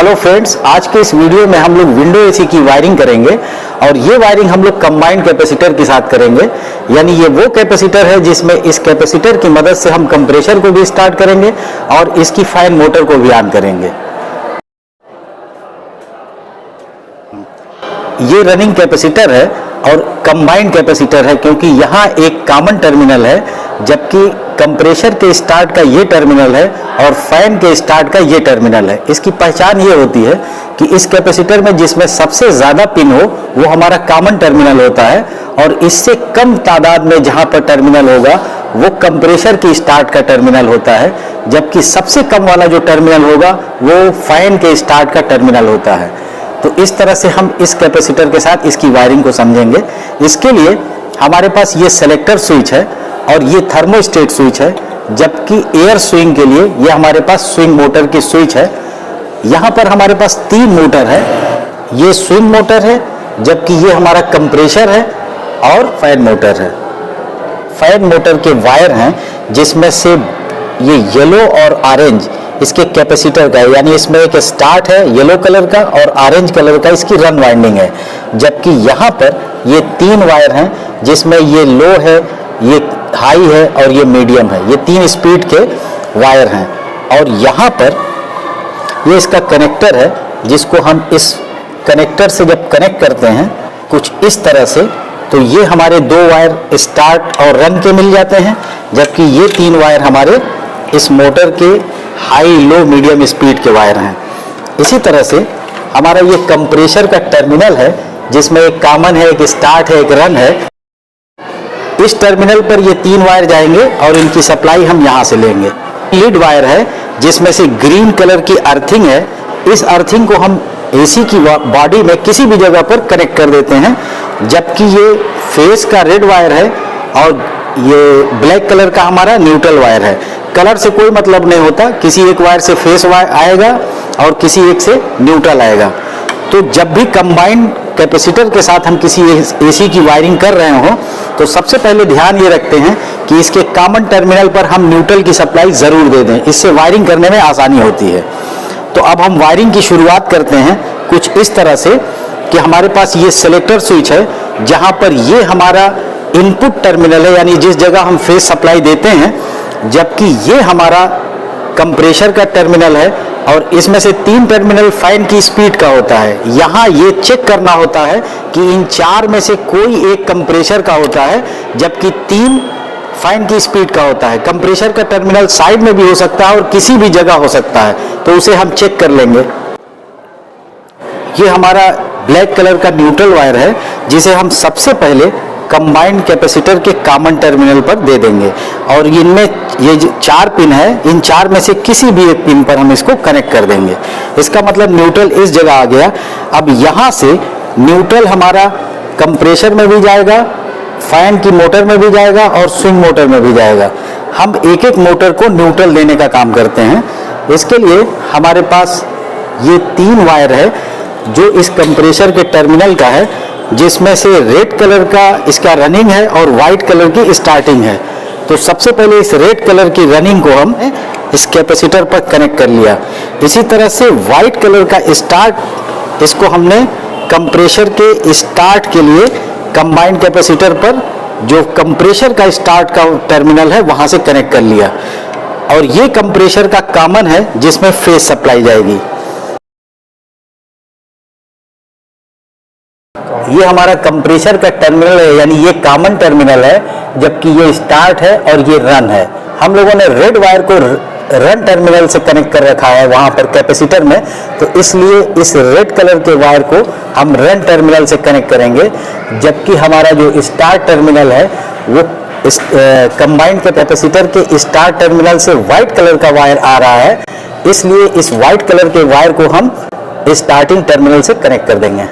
Hello friends, आज के इस वीडियो में हम लोग विंडो एसी की वायरिंग करेंगे और ये वायरिंग हम लोग कंबाइंड कैपेसिटर के साथ करेंगे। यानी ये वो कैपेसिटर है जिसमें इस कैपेसिटर की मदद से हम कंप्रेसर को भी स्टार्ट करेंगे और इसकी फैन मोटर को भी ऑन करेंगे। ये रनिंग कैपेसिटर है और कंबाइंड कैपेसिटर है क्योंकि यहाँ एक कॉमन टर्मिनल है, जबकि कंप्रेसर के स्टार्ट का ये टर्मिनल है और फैन के स्टार्ट का ये टर्मिनल है। इसकी पहचान ये होती है कि इस कैपेसिटर में जिसमें सबसे ज़्यादा पिन हो वो हमारा कॉमन टर्मिनल होता है और इससे कम तादाद में जहाँ पर टर्मिनल होगा वो कंप्रेसर की स्टार्ट का टर्मिनल होता है, जबकि सबसे कम वाला जो टर्मिनल होगा वो फैन के स्टार्ट का टर्मिनल होता है। तो इस तरह से हम इस कैपेसिटर के साथ इसकी वायरिंग को समझेंगे। इसके लिए हमारे पास ये सेलेक्टर स्विच है और ये थर्मोस्टेट स्विच है, जबकि एयर स्विंग के लिए ये हमारे पास स्विंग मोटर की स्विच है। यहाँ पर हमारे पास 3 मोटर है, ये स्विंग मोटर है, जबकि ये हमारा कंप्रेसर है और फैन मोटर है। फैन मोटर के वायर हैं जिसमें से ये येलो और ऑरेंज इसके कैपेसिटर का है, यानी इसमें एक स्टार्ट है येलो कलर का और ऑरेंज कलर का इसकी रन वाइंडिंग है। जबकि यहाँ पर ये 3 वायर हैं जिसमें ये लो है, ये हाई है और ये मीडियम है। ये 3 स्पीड के वायर हैं और यहाँ पर ये इसका कनेक्टर है, जिसको हम इस कनेक्टर से जब कनेक्ट करते हैं कुछ इस तरह से, तो ये हमारे 2 वायर स्टार्ट और रन के मिल जाते हैं, जबकि ये 3 वायर हमारे इस मोटर के हाई लो मीडियम स्पीड के वायर हैं। इसी तरह से हमारा ये कंप्रेसर का टर्मिनल है जिसमें एक कॉमन है, एक स्टार्ट है, एक रन है। इस टर्मिनल पर ये 3 वायर जाएंगे और इनकी सप्लाई हम यहाँ से लेंगे। लीड वायर है जिसमें से ग्रीन कलर की अर्थिंग है। इस अर्थिंग को हम एसी की बॉडी में किसी भी जगह पर कनेक्ट कर देते हैं, जबकि ये फेस का रेड वायर है और ये ब्लैक कलर का हमारा न्यूट्रल वायर है। कलर से कोई मतलब नहीं होता, किसी एक वायर से फेस वायर आएगा और किसी एक से न्यूट्रल आएगा। तो जब भी कंबाइंड कैपेसिटर के साथ हम किसी एसी की वायरिंग कर रहे हो तो सबसे पहले ध्यान ये रखते हैं कि इसके कॉमन टर्मिनल पर हम न्यूट्रल की सप्लाई ज़रूर दे दें, इससे वायरिंग करने में आसानी होती है। तो अब हम वायरिंग की शुरुआत करते हैं कुछ इस तरह से कि हमारे पास ये सेलेक्टर स्विच है, जहाँ पर ये हमारा इनपुट टर्मिनल है, यानी जिस जगह हम फेस सप्लाई देते हैं, जबकि ये हमारा कंप्रेसर का टर्मिनल है और इसमें से 3 टर्मिनल फैन की स्पीड का होता है। यहाँ ये चेक करना होता है कि इन 4 में से कोई एक कंप्रेसर का होता है, जबकि 3 फैन की स्पीड का होता है। कंप्रेसर का टर्मिनल साइड में भी हो सकता है और किसी भी जगह हो सकता है, तो उसे हम चेक कर लेंगे। ये हमारा ब्लैक कलर का न्यूट्रल वायर है जिसे हम सबसे पहले कंबाइंड कैपेसिटर के कॉमन टर्मिनल पर दे देंगे और इनमें ये 4 पिन है, इन 4 में से किसी भी एक पिन पर हम इसको कनेक्ट कर देंगे। इसका मतलब न्यूट्रल इस जगह आ गया। अब यहाँ से न्यूट्रल हमारा कंप्रेसर में भी जाएगा, फैन की मोटर में भी जाएगा और स्विंग मोटर में भी जाएगा। हम एक एक मोटर को न्यूट्रल देने का काम करते हैं। इसके लिए हमारे पास ये 3 वायर है जो इस कंप्रेसर के टर्मिनल का है, जिसमें से रेड कलर का इसका रनिंग है और वाइट कलर की स्टार्टिंग है। तो सबसे पहले इस रेड कलर की रनिंग को हम इस कैपेसिटर पर कनेक्ट कर लिया। इसी तरह से वाइट कलर का स्टार्ट, इसको हमने कंप्रेसर के स्टार्ट के लिए कंबाइंड कैपेसिटर पर जो कंप्रेसर का स्टार्ट का टर्मिनल है वहाँ से कनेक्ट कर लिया और ये कंप्रेसर का कॉमन है जिसमें फेस सप्लाई जाएगी। ये हमारा कंप्रेसर का टर्मिनल है, यानी ये कॉमन टर्मिनल है, जबकि ये स्टार्ट है और ये रन है। हम लोगों ने रेड वायर को रन टर्मिनल से कनेक्ट कर रखा है वहाँ पर कैपेसिटर में, तो इसलिए इस रेड कलर के वायर को हम रन टर्मिनल से कनेक्ट करेंगे, जबकि हमारा जो स्टार्ट टर्मिनल है वो इस कंबाइंड के कैपेसिटर के स्टार्ट टर्मिनल से वाइट कलर का वायर आ रहा है, इसलिए इस वाइट कलर के वायर को हम स्टार्टिंग टर्मिनल से कनेक्ट कर देंगे।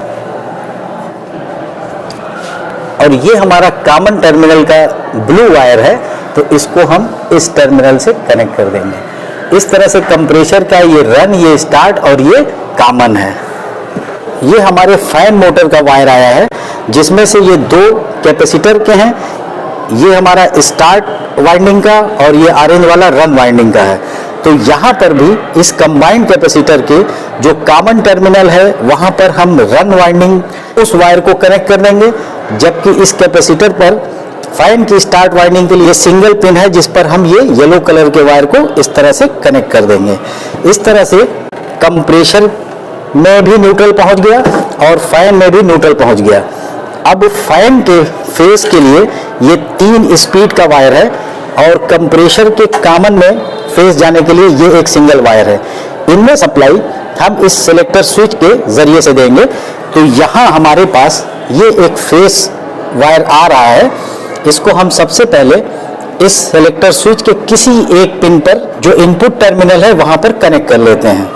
और ये हमारा कॉमन टर्मिनल का ब्लू वायर है, तो इसको हम इस टर्मिनल से कनेक्ट कर देंगे। इस तरह से कंप्रेसर का ये रन, ये स्टार्ट और ये कॉमन है। ये हमारे फैन मोटर का वायर आया है, जिसमें से ये 2 कैपेसिटर के हैं। ये हमारा स्टार्ट वाइंडिंग का और ये ऑरेंज वाला रन वाइंडिंग का है। तो यहाँ पर भी इस कंबाइंड कैपेसिटर के जो कॉमन टर्मिनल है वहाँ पर हम रन वाइंडिंग उस वायर को कनेक्ट कर देंगे, जबकि इस कैपेसिटर पर फैन की स्टार्ट वाइंडिंग के लिए सिंगल पिन है जिस पर हम ये येलो कलर के वायर को इस तरह से कनेक्ट कर देंगे। इस तरह से कंप्रेसर में भी न्यूट्रल पहुंच गया और फैन में भी न्यूट्रल पहुंच गया। अब फैन के फेस के लिए ये 3 स्पीड का वायर है और कंप्रेसर के कॉमन में फेस जाने के लिए ये एक सिंगल वायर है। इनमें सप्लाई हम इस सिलेक्टर स्विच के जरिए से देंगे। तो यहाँ हमारे पास ये एक फेस वायर आ रहा है, इसको हम सबसे पहले इस सिलेक्टर स्विच के किसी एक पिन पर जो इनपुट टर्मिनल है वहां पर कनेक्ट कर लेते हैं।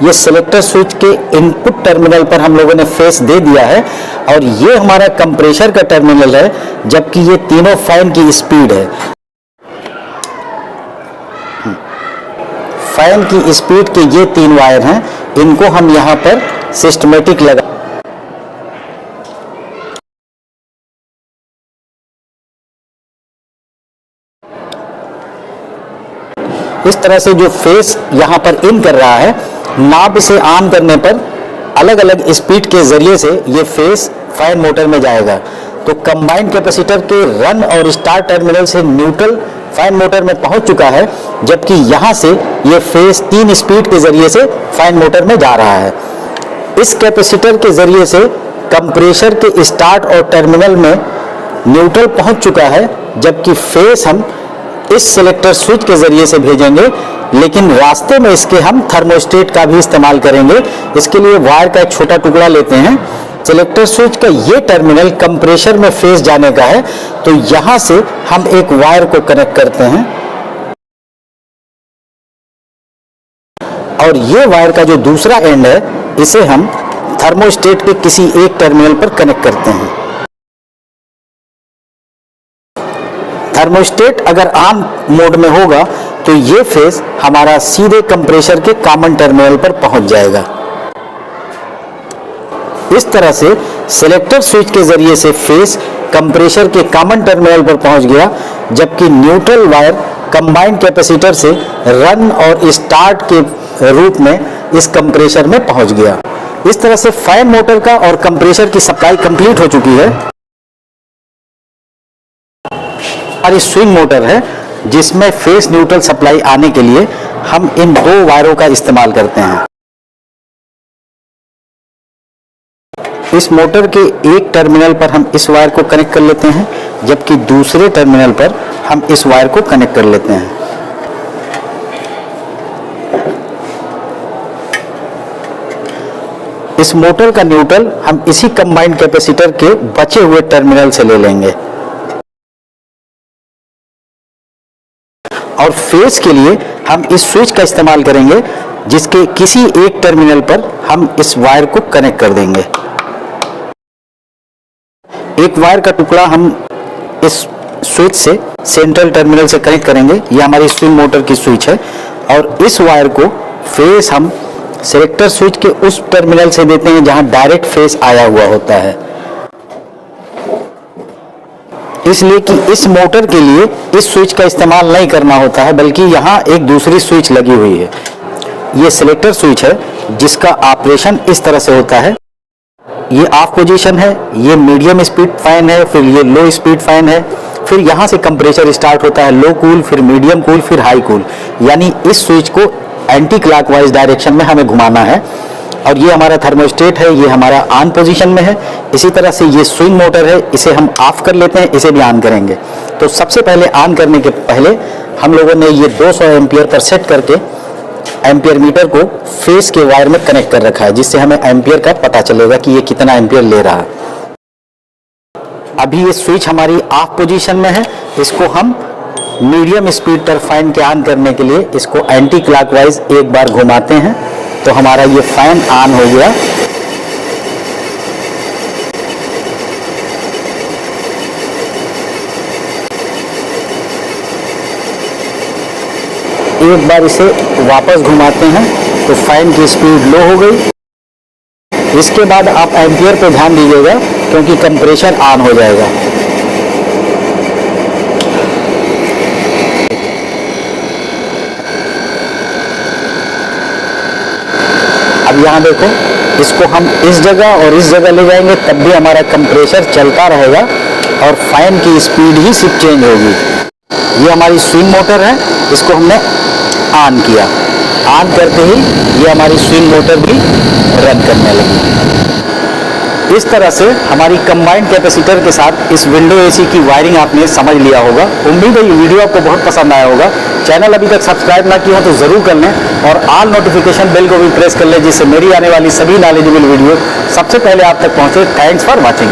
ये सिलेक्टर स्विच के इनपुट टर्मिनल पर हम लोगों ने फेस दे दिया है और ये हमारा कंप्रेसर का टर्मिनल है, जबकि ये तीनों फैन की स्पीड है। फैन की स्पीड के ये 3 वायर हैं, इनको हम यहाँ पर सिस्टमेटिक लगा इस तरह से जो फेस यहाँ पर इन कर रहा है, नाब से ऑन करने पर अलग अलग स्पीड के जरिए से ये फेस फैन मोटर में जाएगा। तो कंबाइंड कैपेसिटर के रन और स्टार्ट टर्मिनल से न्यूट्रल फैन मोटर में पहुंच चुका है, जबकि यहाँ से ये फेस 3 स्पीड के जरिए से फैन मोटर में जा रहा है। इस कैपेसिटर के जरिए से कंप्रेसर के स्टार्ट और टर्मिनल में न्यूट्रल पहुंच चुका है, जबकि फेस हम इस सिलेक्टर स्विच के जरिए से भेजेंगे, लेकिन रास्ते में इसके हम थर्मोस्टेट का भी इस्तेमाल करेंगे। इसके लिए वायर का एक छोटा टुकड़ा लेते हैं। सिलेक्टर स्विच का ये टर्मिनल कंप्रेसर में फेस जाने का है, तो यहां से हम एक वायर को कनेक्ट करते हैं और ये वायर का जो दूसरा एंड है इसे हम थर्मोस्टेट के किसी एक टर्मिनल पर कनेक्ट करते हैं। थर्मोस्टेट अगर ऑन मोड में होगा तो ये फेस हमारा सीधे कंप्रेसर के कॉमन टर्मिनल पर पहुंच जाएगा। इस तरह से सिलेक्टर स्विच के जरिए से फेस कंप्रेसर के कॉमन टर्मिनल पर पहुंच गया, जबकि न्यूट्रल वायर कंबाइंड कैपेसिटर से रन और स्टार्ट के रूप में इस कंप्रेसर में पहुंच गया। इस तरह से फैन मोटर का और कंप्रेसर की सप्लाई कंप्लीट हो चुकी है। हमारी स्विंग मोटर है जिसमें फेस न्यूट्रल सप्लाई आने के लिए हम इन 2 वायरों का इस्तेमाल करते हैं। इस मोटर के एक टर्मिनल पर हम इस वायर को कनेक्ट कर लेते हैं, जबकि दूसरे टर्मिनल पर हम इस वायर को कनेक्ट कर लेते हैं। इस मोटर का न्यूट्रल हम इसी कंबाइंड कैपेसिटर के बचे हुए टर्मिनल से ले लेंगे और फेस के लिए हम इस स्विच का इस्तेमाल करेंगे, जिसके किसी एक टर्मिनल पर हम इस वायर को कनेक्ट कर देंगे। एक वायर का टुकड़ा हम इस स्विच से सेंट्रल टर्मिनल से कनेक्ट करेंगे। यह हमारी स्विंग मोटर की स्विच है और इस वायर को फेस हम सिलेक्टर स्विच के उस टर्मिनल से देते हैं जहां डायरेक्ट फेस आया हुआ होता है, इसलिए कि इस मोटर के लिए इस स्विच का इस्तेमाल नहीं करना होता है, बल्कि यहाँ एक दूसरी स्विच लगी हुई है। ये सिलेक्टर स्विच है जिसका ऑपरेशन इस तरह से होता है। ये ऑफ पोजीशन है, ये मीडियम स्पीड फैन है, फिर ये लो स्पीड फैन है, फिर यहाँ से कंप्रेसर स्टार्ट होता है, लो कूल, फिर मीडियम कूल, फिर हाई कूल। यानी इस स्विच को एंटी क्लॉकवाइज डायरेक्शन में हमें घुमाना है। और ये हमारा थर्मोस्टेट है, ये हमारा ऑन पोजीशन में है। इसी तरह से ये स्विंग मोटर है, इसे हम ऑफ कर लेते हैं, इसे भी ऑन करेंगे। तो सबसे पहले ऑन करने के पहले हम लोगों ने ये 200 एम्पियर पर सेट करके एम्पियर मीटर को फेस के वायर में कनेक्ट कर रखा है, जिससे हमें एम्पियर का पता चलेगा कि ये कितना एम्पियर ले रहा है। अभी ये स्विच हमारी ऑफ पोजीशन में है, इसको हम मीडियम स्पीड पर फैन के ऑन करने के लिए इसको एंटी क्लॉकवाइज एक बार घुमाते हैं, तो हमारा ये फैन ऑन हो गया। एक बार इसे वापस घुमाते हैं तो फैन की स्पीड लो हो गई। इसके बाद आप एम्पियर पे ध्यान दीजिएगा, क्योंकि कंप्रेसर ऑन हो जाएगा। अब यहाँ देखो, इसको हम इस जगह और इस जगह ले जाएंगे तब भी हमारा कंप्रेसर चलता रहेगा और फैन की स्पीड ही सिर्फ चेंज होगी। ये हमारी स्विंग मोटर है, इसको हमने ऑन किया, ऑन करते ही ये हमारी स्विंग मोटर भी रन करने लगी। इस तरह से हमारी कंबाइंड कैपेसिटर के साथ इस विंडो एसी की वायरिंग आपने समझ लिया होगा। उम्मीद है ये वीडियो आपको बहुत पसंद आया होगा। चैनल अभी तक सब्सक्राइब ना किया हो तो ज़रूर कर लें और ऑल नोटिफिकेशन बेल को भी प्रेस कर लें, जिससे मेरी आने वाली सभी नॉलेजेबल वीडियो सबसे पहले आप तक पहुंचे। Thanks for watching.